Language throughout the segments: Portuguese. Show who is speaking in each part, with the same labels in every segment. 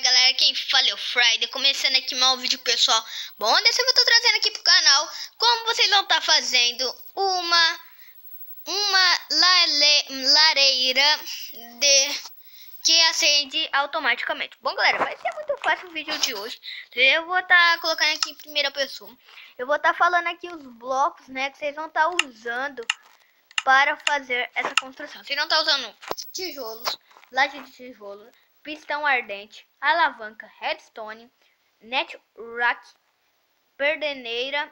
Speaker 1: galera, quem fala é o Friday, começando aqui mais um vídeo, pessoal. Bom, dessa vez eu tô trazendo aqui pro canal como vocês vão estar fazendo uma lareira que acende automaticamente. Bom, galera, vai ser muito fácil o vídeo de hoje. Eu vou estar colocando aqui em primeira pessoa. Eu vou estar falando aqui os blocos, né, que vocês vão estar usando para fazer essa construção. Vocês vão estar usando tijolos, laje de tijolo, pistão ardente, alavanca, redstone, net rack, perdeneira,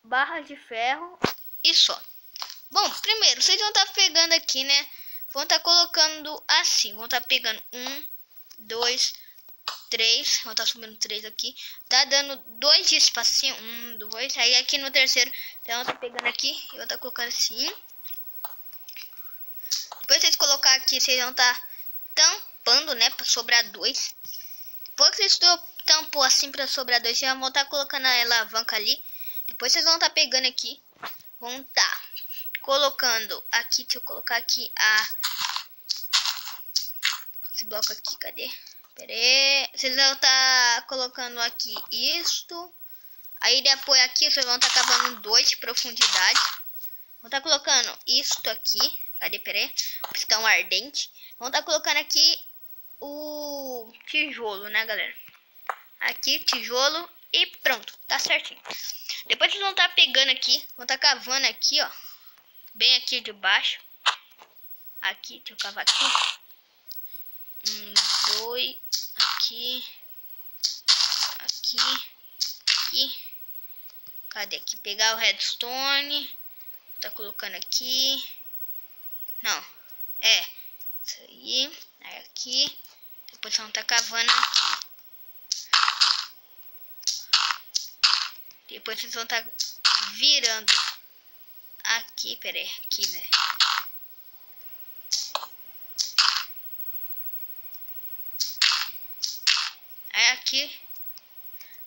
Speaker 1: barras de ferro e só. Bom, primeiro vocês vão estar pegando aqui, né? Vão estar colocando assim, vão estar pegando 1, 2, 3, vão estar subindo 3 aqui, tá dando 2 de espacinho, 1, 2, aí aqui no terceiro, então vão estar pegando aqui e vão estar colocando assim. Depois vocês colocar aqui, vocês vão estar tampando, né, para sobrar 2. Depois que vocês tampou assim para sobrar 2, vocês vão estar colocando a alavanca ali. Depois vocês vão estar pegando aqui, vão estar colocando aqui, deixa eu colocar aqui esse bloco aqui, cadê? Pera aí. Vocês vão estar colocando aqui isto. Aí depois aqui vocês vão estar cavando 2 de profundidade. Vão estar colocando isto aqui. Cadê? Pera aí. Pistão ardente. Vão estar colocando aqui o tijolo, né, galera? Aqui, tijolo. E pronto, tá certinho. Depois vocês vão estar pegando aqui. Vão estar cavando aqui, ó. Bem aqui de baixo. Aqui, deixa eu cavar aqui. 1, 2, aqui. Aqui. Aqui. Cadê? Aqui, pegar o redstone. Tá colocando aqui. Não. É. Isso aí. Aí aqui. Depois vão estar cavando aqui. Depois vocês vão estar virando aqui. Pera aí. Aqui, né? Aí aqui.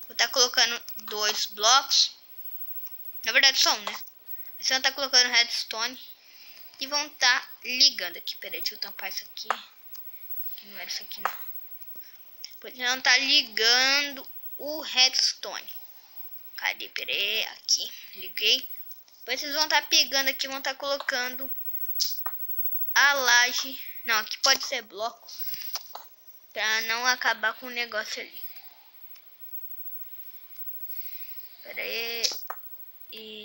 Speaker 1: Vou estar colocando 2 blocos. Na verdade só um, né? Aí vocês vão estar colocando redstone. E vão estar ligando aqui. Pera aí, deixa eu tampar isso aqui. Não era isso aqui não. Depois vão estar ligando o redstone. Cadê? Pera aí, aqui. Liguei. Depois vocês vão estar pegando aqui. Vão estar colocando a laje. Não, aqui pode ser bloco. Pra não acabar com o negócio ali. Pera aí. E...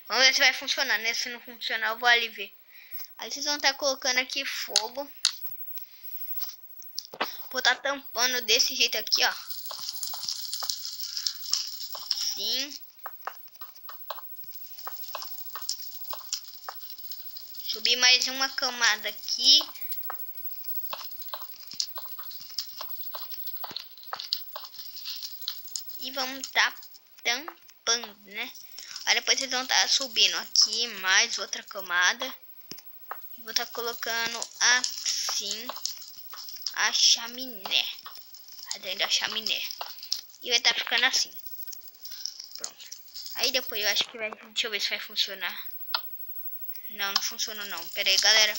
Speaker 1: vamos ver se vai funcionar, né? Se não funcionar, eu vou ali ver. Aí vocês vão estar colocando aqui fogo. Vou estar tampando desse jeito aqui, ó. Sim. Subir mais uma camada aqui. E vamos estar tampando, né? Aí depois vocês vão estar subindo aqui mais outra camada. E vou estar colocando assim a chaminé. Dentro da chaminé. E vai estar ficando assim. Pronto. Aí depois eu acho que vai... deixa eu ver se vai funcionar. Não, não funcionou não. Pera aí, galera.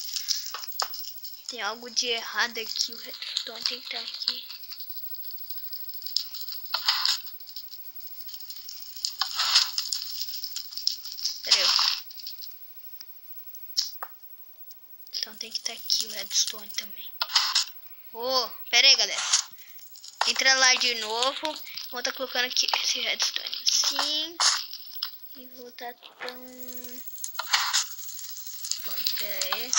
Speaker 1: Tem algo de errado aqui. O redstone tem que estar aqui. Então tem que estar aqui o redstone também. Oh, pera aí, galera. Entra lá de novo. Vou estar colocando aqui esse redstone assim. E vou estar tão... pronto, pera aí.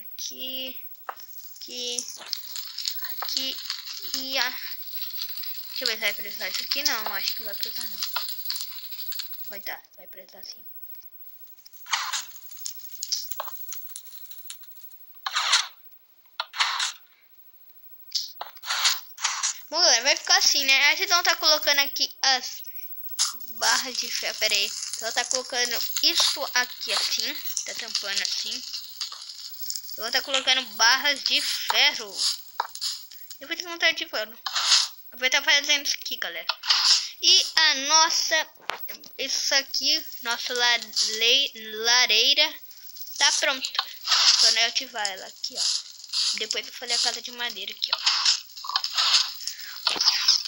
Speaker 1: Aqui. Aqui. Aqui. E a... deixa eu ver se vai precisar isso aqui. Não, acho que não vai precisar não. Vai precisar sim. Bom, galera, vai ficar assim, né? Aí vocês vão estar colocando aqui as barras de ferro. Pera aí. Vocês vão estar colocando isso aqui assim. Tá tampando assim. Eu vou estar colocando barras de ferro. Depois vocês vão estar ativando. Eu vou estar fazendo isso aqui, galera. E a nossa... isso aqui, nossa lareira tá pronta. Só não ativar ela aqui, ó. Depois eu falei a casa de madeira aqui, ó.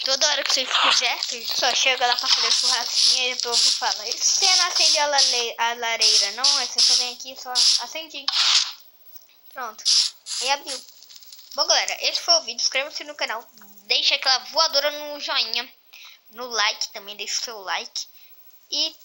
Speaker 1: Toda hora que vocês quiserem, vocês só chega lá pra fazer churrasquinho e depois eu falo. E se você não acende a lareira, não? Aí você só vem aqui e só acendi. Pronto. E abriu. Bom, galera, esse foi o vídeo. Inscreva-se no canal. Deixa aquela voadora no joinha. No like também, deixa o seu like. E